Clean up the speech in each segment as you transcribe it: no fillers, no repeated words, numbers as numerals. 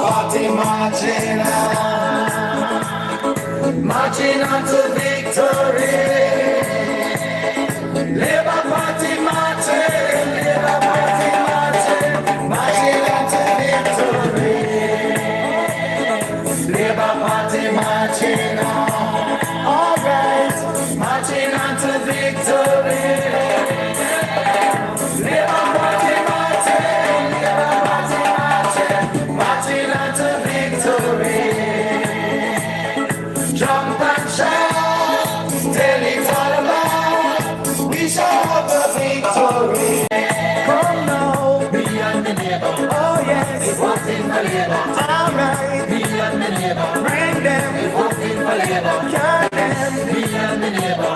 Party marching on to victory. Labour Party marching on to victory. Labour Party marching on, alright, marching on to victory. Labour Party marching on to victory. Jump and shout, tell it all about. We shall have the victory. Come now, me and the neighbor. Oh yes, we're voting for Labour. Alright, me and the neighbor. Bring them, we're voting for Labour. Carry them, me and the neighbor.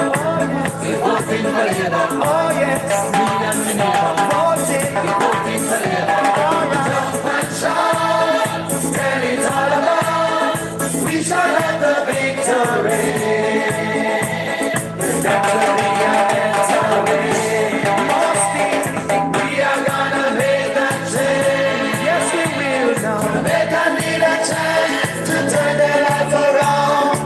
We're voting for Labour. Oh yes, me and the neighbor. Voting, we're voting for Labour. Alright, jump and shout, tell it all about. We shall have the victory. Victory and victory. We are gonna make that change. Yes, we will now. Jamaica need a chance to turn their life around.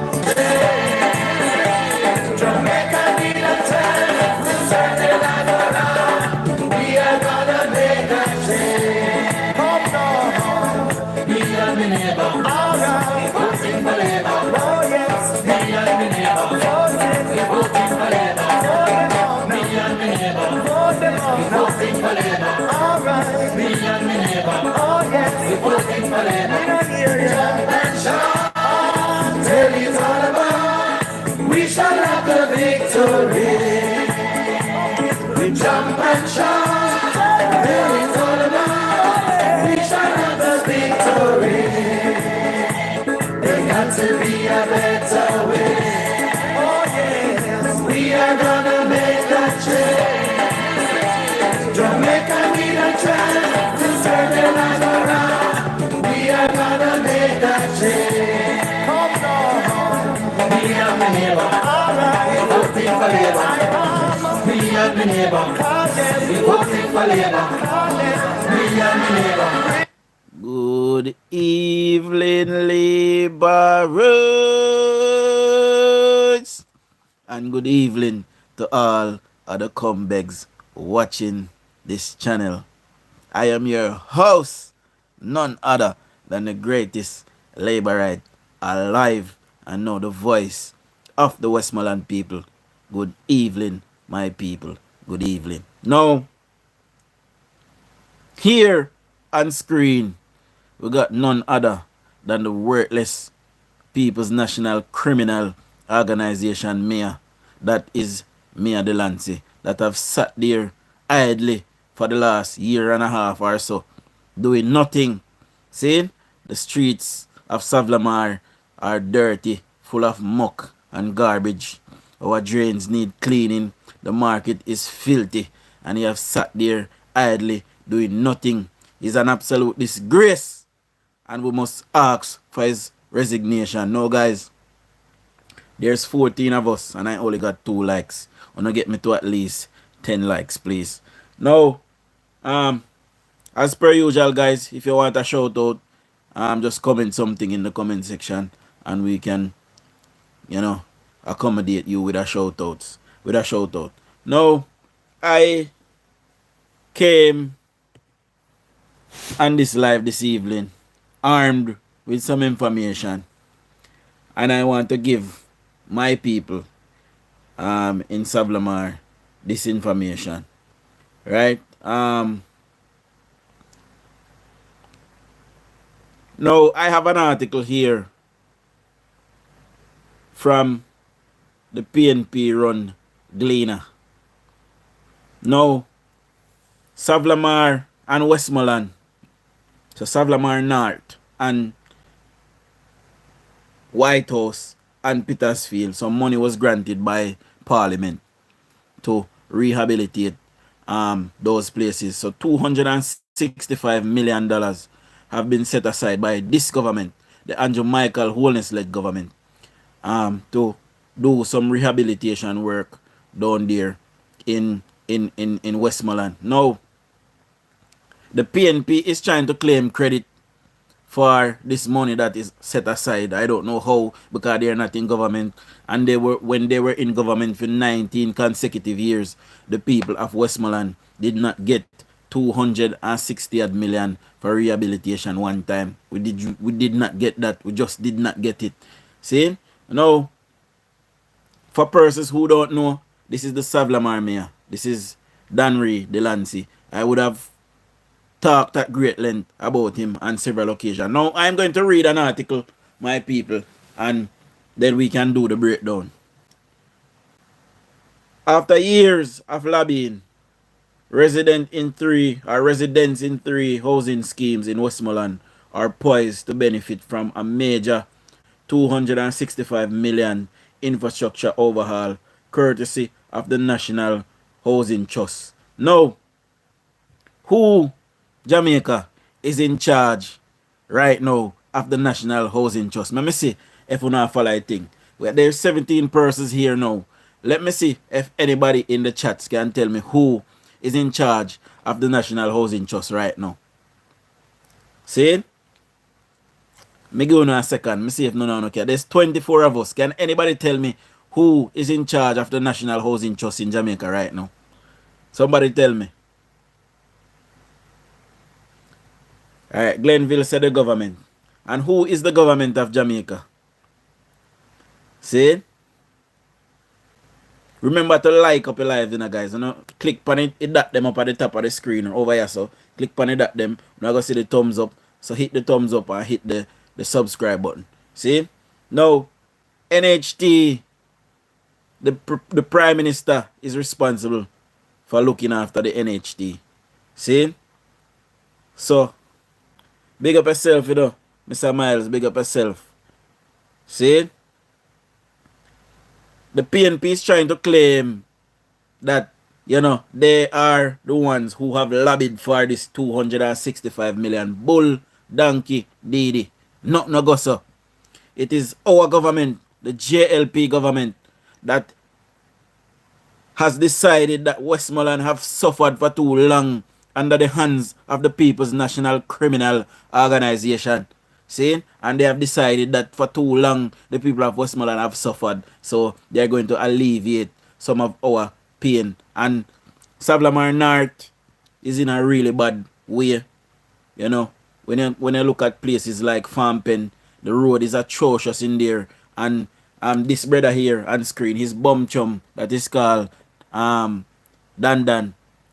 Jamaica need a chance to turn their life around. We are gonna make that change. Come on. Me and the neighbor. Alright. Voting for Labour. Oh yes. Me and the neighbor. Voting. We're voting for Labour. Me and the neighbor. Voting for Labour. Alright. Me and the neighbor. Oh yes. We're voting for Labour. Jump and shout. Tell it all about. We shall have the victory. We jump and shout. Tell it all about. We shall have the victory. There's got to be a better way. Oh yes, we are gonna make that change. Jamaica need a chance to turn their life around. We are gonna make that change. Come on, me and the neighbor. Alright, we're voting for Labour. Me and the neighbor. We're voting for Labour. Me and the neighbor. Good evening, laborers, and good evening to all other comebacks watching this channel. I am your host, none other than the greatest laborite alive, and now the voice of the Westmoreland people. Good evening, my people. Good evening. Now, here on screen, we got none other than the worthless People's National Criminal Organization mayor, that is Mayor Delancey, that have sat there idly for the last year and a half or so, doing nothing. See, the streets of Savlamar are dirty, full of muck and garbage. Our drains need cleaning, the market is filthy, and he have sat there idly doing nothing. It's an absolute disgrace, and we must ask for his resignation. No, guys, there's 14 of us, and I only got 2 likes. Wanna get me to at least 10 likes, please. Now, as per usual, guys, if you want a shout out, just comment something in the comment section, and we can, accommodate you with a shout out. Now, I came on this live this evening armed with some information, and I want to give my people in Savlamar this information, right? Now, I have an article here from the PNP run Gleaner. Now, Savlamar and Westmoreland, so Savlamar North and White House and Petersfield, some money was granted by Parliament to rehabilitate those places. So $265 million have been set aside by this government, the Andrew Michael Holness-led government, to do some rehabilitation work down there in Westmoreland. Now, the PNP is trying to claim credit for this money that is set aside. I don't know how, because they're not in government, and when they were in government for 19 consecutive years, the people of Westmoreland did not get 260 odd million for rehabilitation one time. We did not get that. We just did not get it. See? Now, for persons who don't know, this is the Savlamar Mayor. This is Danry Delancey. I would have talked at great length about him on several occasions. Now, I'm going to read an article, my people, and then we can do the breakdown. After years of lobbying, residents in three housing schemes in Westmoreland are poised to benefit from a major 265 million infrastructure overhaul courtesy of the National Housing Trust. Now, who Jamaica is in charge right now of the National Housing Trust? Let me see if we not follow a thing. Well, there's 17 persons here now. Let me see if anybody in the chats can tell me who is in charge of the National Housing Trust right now. See? Me give you a second. Me see if no care. There's 24 of us. Can anybody tell me who is in charge of the National Housing Trust in Jamaica right now? Somebody tell me. Alright, Glenville said the government. And who is the government of Jamaica? See? Remember to like up your live, guys. Click on it, hit that them up at the top of the screen over here. So click on it, that them. Now go see the thumbs up. So hit the thumbs up and hit the subscribe button. See? Now, NHT, the Prime Minister is responsible for looking after the NHT. See? So, big up yourself, Mr. Miles, big up yourself. See? The PNP is trying to claim that, they are the ones who have lobbied for this 265 million. Bull, donkey, didi. Not no go so. It is our government, the JLP government, that has decided that Westmoreland have suffered for too long under the hands of the People's National Criminal Organization. See? And they have decided that for too long the people of Westmoreland have suffered. So they are going to alleviate some of our pain. And Savlamar North is in a really bad way. When you look at places like Farm Pen, the road is atrocious in there. And this brother here on screen, his bum chum that is called Dan,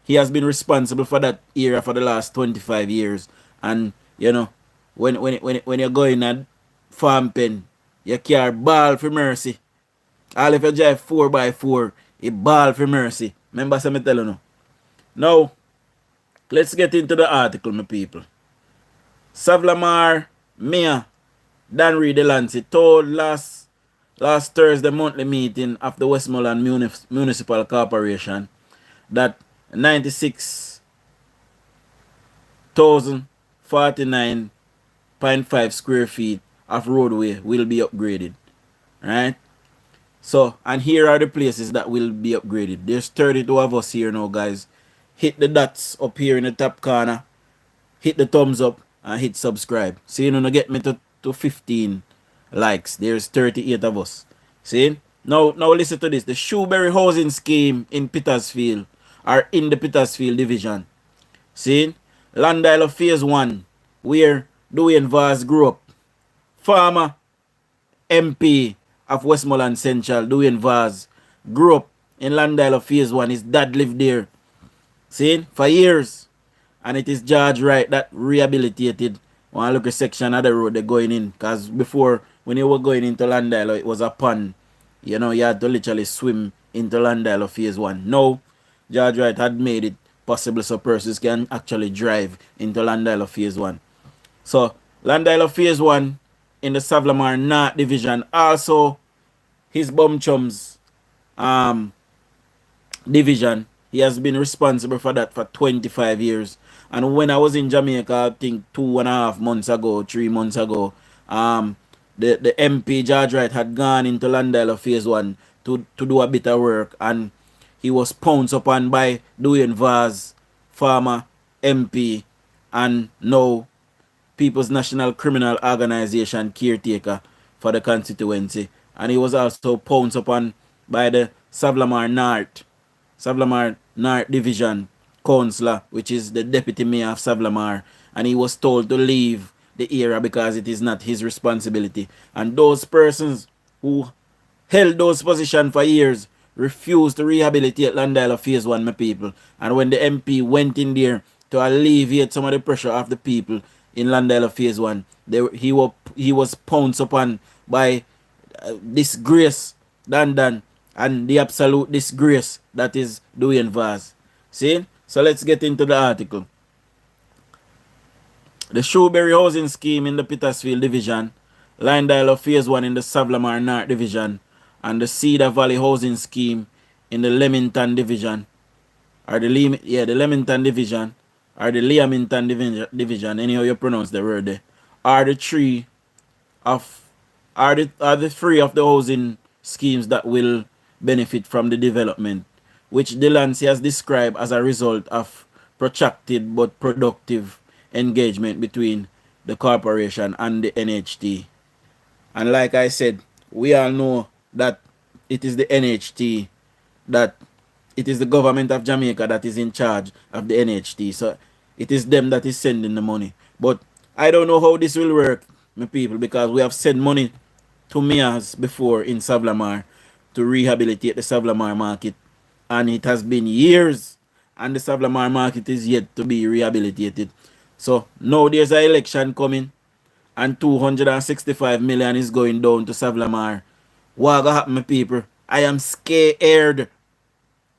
he has been responsible for that area for the last 25 years. And when you're going at Farm Pen, you can't bawl for mercy. All if you drive 4x4, you bawl for mercy. Remember what I'm telling you? Now, let's get into the article, my people. Savlamar Mayor Danry Delancey told last Thursday monthly meeting of the Westmoreland Municipal Corporation that 96,049.5 square feet of roadway will be upgraded. Right? So, and here are the places that will be upgraded. There's 32 of us here now, guys. Hit the dots up here in the top corner. Hit the thumbs up and hit subscribe. See, get me to 15 likes. There's 38 of us. See? Now listen to this. The Shoeberry Housing Scheme in Petersfield are in the Petersfield Division. See? Landile Phase 1, where Dwayne Vaz grew up. Former MP of Westmoreland Central, Dwayne Vaz, grew up in Landile Phase 1. His dad lived there. See? For years. And it is George Wright that rehabilitated one look at section of the road they're going in. Because before, when you were going into Landile, it was a pond. You had to literally swim into Landile Phase 1. Now, George Wright had made it possible so persons can actually drive into Landile Phase 1. So, Landile Phase 1 in the Savlamar North Division. Also, his bum chums division. He has been responsible for that for 25 years. And when I was in Jamaica, I think 2.5 months ago, 3 months ago, the MP George Wright had gone into Landile Phase 1 to do a bit of work, and he was pounced upon by Dwayne Vaz, former MP, and now People's National Criminal Organization caretaker for the constituency. And he was also pounced upon by the Savlamar North Division Councillor, which is the deputy mayor of Savlamar. And he was told to leave the area because it is not his responsibility. And those persons who held those positions for years refused to rehabilitate Landila Phase 1, my people. And when the MP went in there to alleviate some of the pressure of the people in Landila Phase 1, he was pounced upon by disgrace Dan and the absolute disgrace that is DUJON'S. See? So let's get into the article. The Shoeberry Housing Scheme in the Petersfield Division, Landila Phase 1 in the Savlamar North Division, and the Cedar Valley Housing Scheme in the Leamington Division, or the Leamington Division, or the Leamington Division, anyhow you pronounce the word there, are the three of the housing schemes that will benefit from the development, which Delancey has described as a result of protracted but productive engagement between the corporation and the NHT. And like I said, we all know that it is the NHT, that it is the government of Jamaica that is in charge of the NHT. So it is them that is sending the money. But I don't know how this will work, my people, because we have sent money to mayors before in Savlamar to rehabilitate the Savlamar market. And it has been years, and the Savlamar market is yet to be rehabilitated. So now there's an election coming, and 265 million is going down to Savlamar. What gonna happen, my people? I am scared.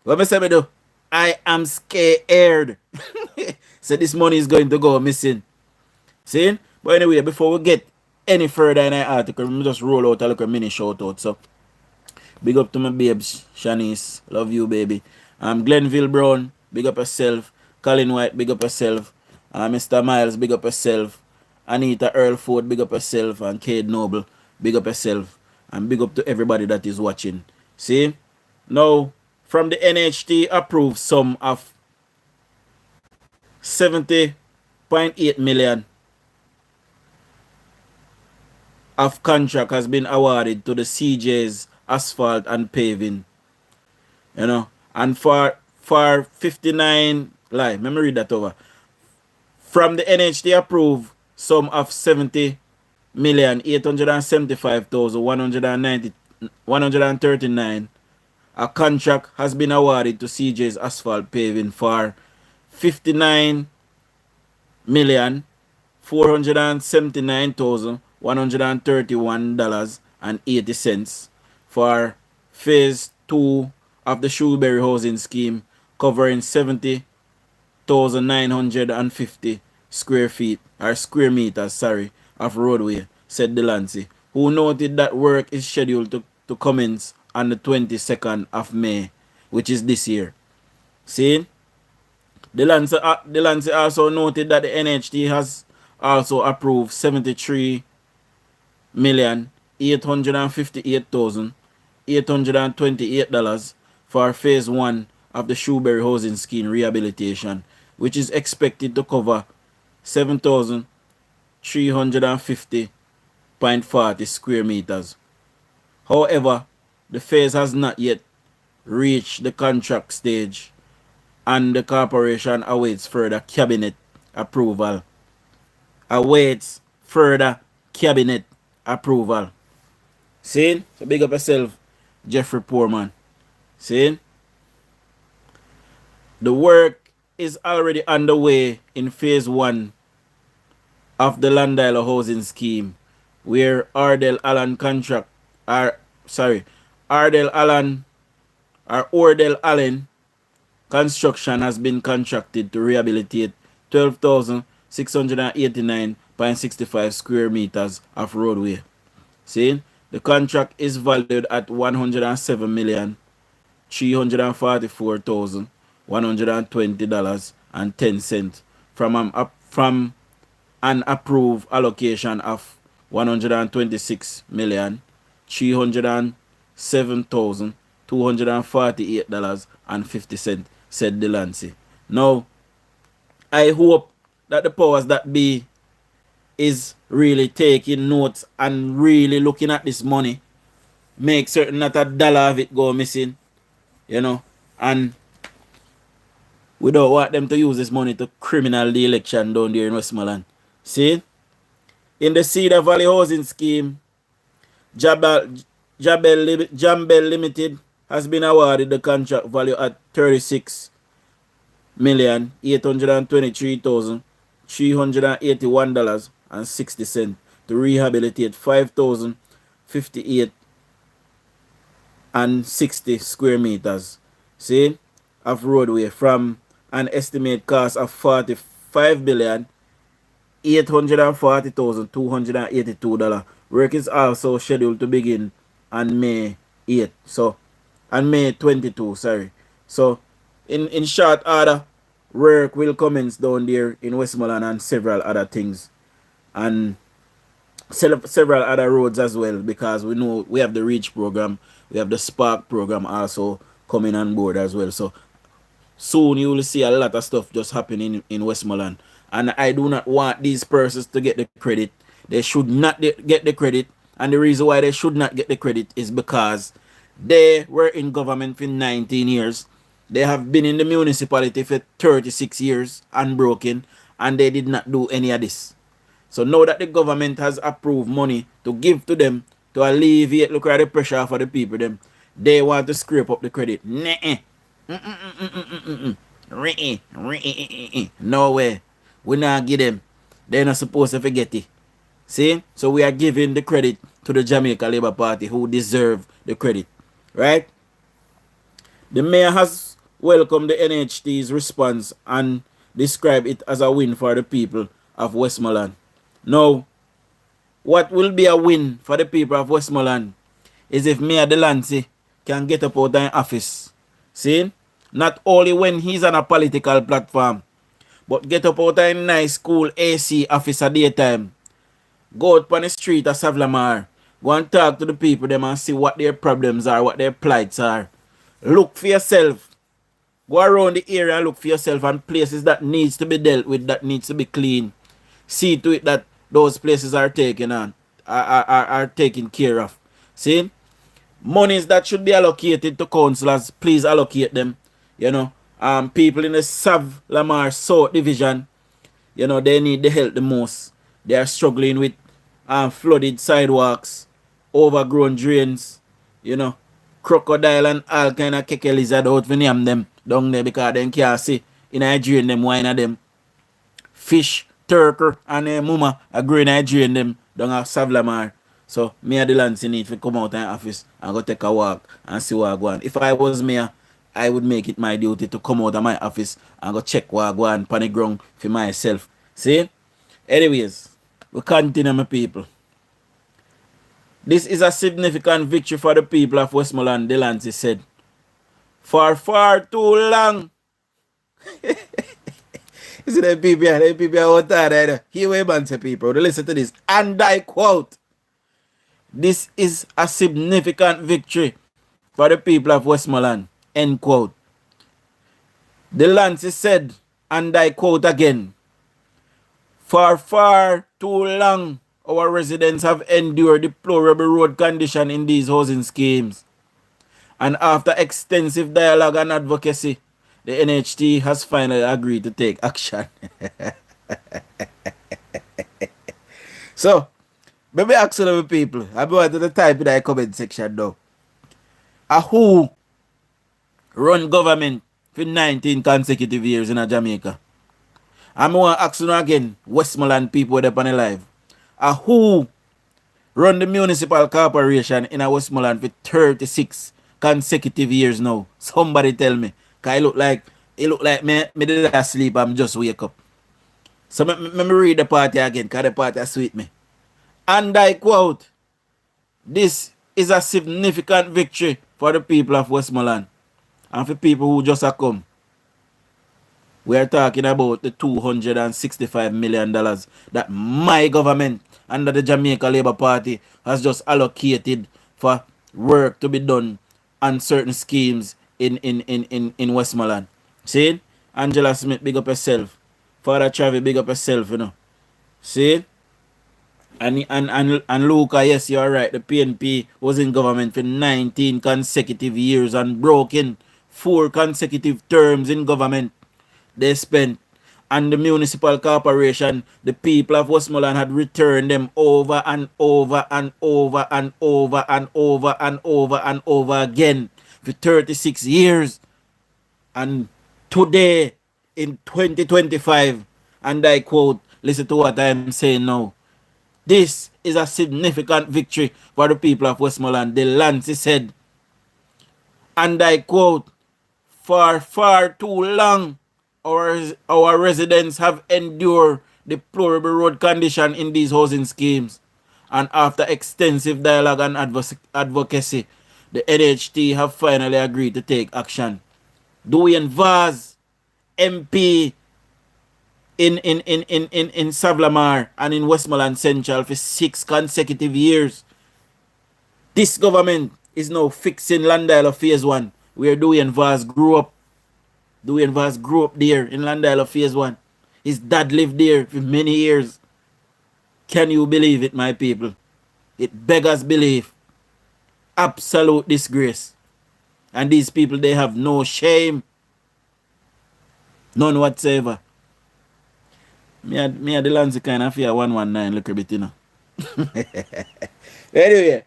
What me say me do? I am scared. So this money is going to go missing. See? But anyway, before we get any further in our article, let me just roll out a little mini shout out. So big up to my babes, Shanice. Love you, baby. Glenville Brown, big up yourself. Colin White, big up yourself. Mr. Miles, big up yourself. Anita Earl Ford, big up yourself. And Cade Noble, big up yourself. And big up to everybody that is watching. See? Now, from the NHT approved sum of 70.8 million of contract has been awarded to the CJ's asphalt and paving. You know, and for 59, let me read that over. From the NHT approved sum of 70,875,139, a contract has been awarded to CJ's asphalt paving for $59,479,131.80 for phase 2 of the Shoeberry Housing Scheme, covering 70,950 square meters of roadway, said Delancey, who noted that work is scheduled to commence on the 22nd of May, which is this year. See? Delancey also noted that the NHT has also approved $73,858,828 for phase 1 of the Shoeberry Housing Scheme rehabilitation, which is expected to cover 7,350.40 square meters. However, the phase has not yet reached the contract stage, and the corporation awaits further cabinet approval. See? So big up yourself, Jeffrey Poorman. See? The work is already underway in phase 1 of the Landila Housing Scheme, where Ordell Allen Construction has been contracted to rehabilitate 12,689.65 square meters of roadway. See, the contract is valued at $107,344,120.10 from an approved allocation of $126,307,248.50, said Delancey. Now, I hope that the powers that be is really taking notes and really looking at this money, make certain not a dollar of it go missing, you know, and we don't want them to use this money to criminal the election down there in Westmoreland. See? In the Cedar Valley housing scheme, Jambel Limited has been awarded the contract value at $36,823,381.60 to rehabilitate 5,058 and 60 square meters, see, of roadway from an estimated cost of $45,840,282. Work is also scheduled to begin on May 8. So, on May 22, sorry. So, in short order, work will commence down there in Westmoreland and several other things. And several other roads as well, because we know we have the REACH program, we have the Spark program also coming on board as well. So soon you will see a lot of stuff just happening in Westmoreland. And I do not want these persons to get the credit. They should not get the credit. And the reason why they should not get the credit is because they were in government for 19 years. They have been in the municipality for 36 years unbroken, and they did not do any of this. So now that the government has approved money to give to them to alleviate, look at the pressure for the people, them, they want to scrape up the credit. No way. We not give them. They're not supposed to forget it. See? So we are giving the credit to the Jamaica Labour Party who deserve the credit. Right? The mayor has welcomed the NHT's response and described it as a win for the people of Westmoreland. Now, what will be a win for the people of Westmoreland is if Mayor Delancey can get up out of office. See? Not only when he's on a political platform, but get up out of a nice, cool AC office at daytime. Go out on the street of Savlamar. Go and talk to the people them and see what their problems are, what their plights are. Look for yourself. Go around the area and look for yourself and places that needs to be dealt with, that needs to be clean. See to it that those places are taken on, are taken care of. See? Monies that should be allocated to councillors, please allocate them. You know, people in the Lamar South Division, you know, they need the help the most. They are struggling with flooded sidewalks, overgrown drains, you know, crocodile and all kind of keke lizard out for name them down there because they can't see in a drain them wine of them. Fish, turkey, and mama are growing in a drain them down at Savlamar. So, Mayor Delancey need to come out of office and go take a walk and see what go on. If I was mayor, I would make it my duty to come out of my office and go check what go on the ground for myself. See? Anyways, we continue, my people. This is a significant victory for the people of Westmoreland, Delancey said. For far too long. You see the people out there. Here we answer people. Listen to this. And I quote, "This is a significant victory for the people of Westmoreland." End quote. Delancey said, and I quote again, "For far too long, our residents have endured deplorable road condition in these housing schemes. And after extensive dialogue and advocacy, the NHT has finally agreed to take action." So, maybe ask some of the people. I'm going to type in the comment section now. Who run government for 19 consecutive years in Jamaica? I'm going to ask you again, Westmoreland people that are alive. Who run the municipal corporation in Westmoreland for 36 consecutive years now? Somebody tell me. Cause it look like me did not sleep, I'm just wake up. So let me read the party again, because the party sweet me. And I quote, "This is a significant victory for the people of Westmoreland and for people who just have come. We are talking about the $265 million that my government under the Jamaica Labour Party has just allocated for work to be done on certain schemes in Westmoreland. See? Angela Smith, big up yourself. Father Travis, big up yourself, you know. See? And Luca, yes, you're right. The PNP was in government for 19 consecutive years and broken 4 consecutive terms in government they spent. And the municipal corporation, the people of Westmoreland had returned them over and over and over and over and over and over and over again for 36 years. And today, in 2025, and I quote, listen to what I'm saying now. This is a significant victory for the people of Westmoreland. The Lancy said, and I quote, for far too long, our residents have endured deplorable road condition in these housing schemes. And after extensive dialogue and advocacy, the NHT have finally agreed to take action. DUJON'S MP in Savlamar and in Westmoreland Central for 6 consecutive years. This government is now fixing Landila Phase 1, where DUJON'S grew up. DUJON'S grew up there in Landila Phase 1. His dad lived there for many years. Can you believe it, my people? It beggars belief. Absolute disgrace. And these people, they have no shame. None whatsoever. Me and the Lancy kind of fear 119 look a bit, you know. Anyway.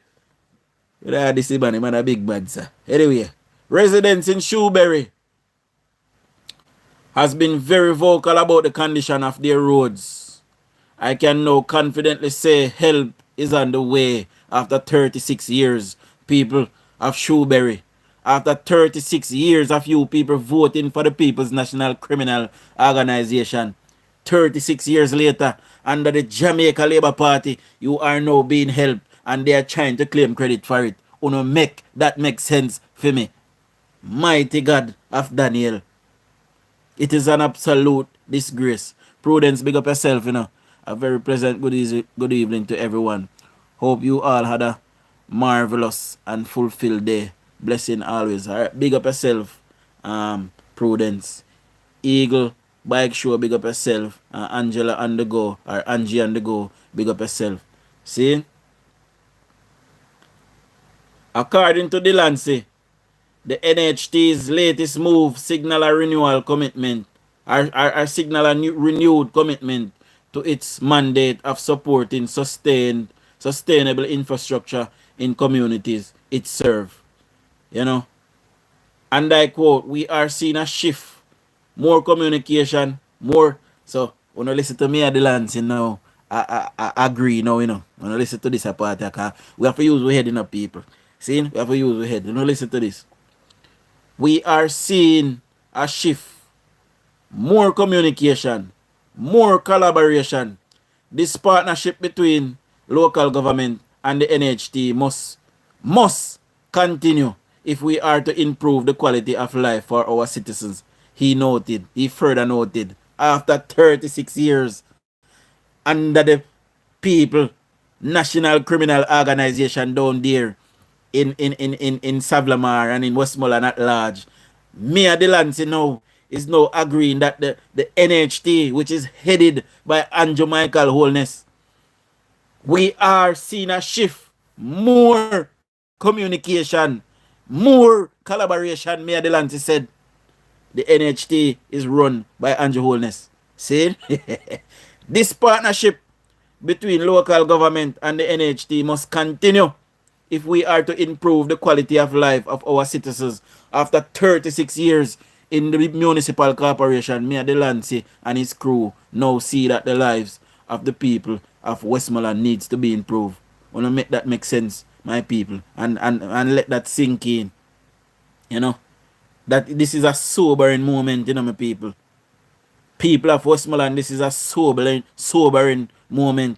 This man a big bad, sir. Anyway. Residents in Shoebury has been very vocal about the condition of their roads. I can now confidently say help is on the way after 36 years, people of Shoebury. After 36 years of you people voting for the People's National Criminal Organization. 36 years later, under the Jamaica Labour Party, you are now being helped and they are trying to claim credit for it. Make that make sense for me. Mighty God of Daniel. It is an absolute disgrace. Prudence, big up yourself, you know. A very pleasant good evening to everyone. Hope you all had a marvelous and fulfilled day. Blessing always. All right, big up yourself, Prudence. Eagle Bike Show, big up yourself. Angela on the go, or Angie on the go, big up yourself. See? According to Delancey, the NHT's latest move signal a renewal commitment, or signal a renewed commitment to its mandate of supporting sustainable infrastructure in communities it serves. You know, and I quote, we are seeing a shift, more communication, more. So when you listen to me at the Lancy now, I agree now, you know. When you listen to this part, we have to use our head in people. See, we have to use our head. You know, listen to this. We are seeing a shift, more communication, more collaboration. This partnership between local government and the NHT must continue if we are to improve the quality of life for our citizens. He further noted, after 36 years under the People National Criminal Organization down there in Savlamar and in Westmoreland at large, Mayor Delancey now is now agreeing that the NHT, which is headed by Andrew Michael Holness, we are seeing a shift, more communication, more collaboration. Mayor Delancey said the NHT is run by Andrew Holness. See? This partnership between local government and the NHT must continue if we are to improve the quality of life of our citizens. After 36 years in the municipal corporation, Mayor Delancey and his crew now see that the lives of the people of Westmoreland needs to be improved. I want to make that make sense, my people, and let that sink in. You know, that this is a sobering moment, you know, my people. People of Westmoreland, this is a sobering moment.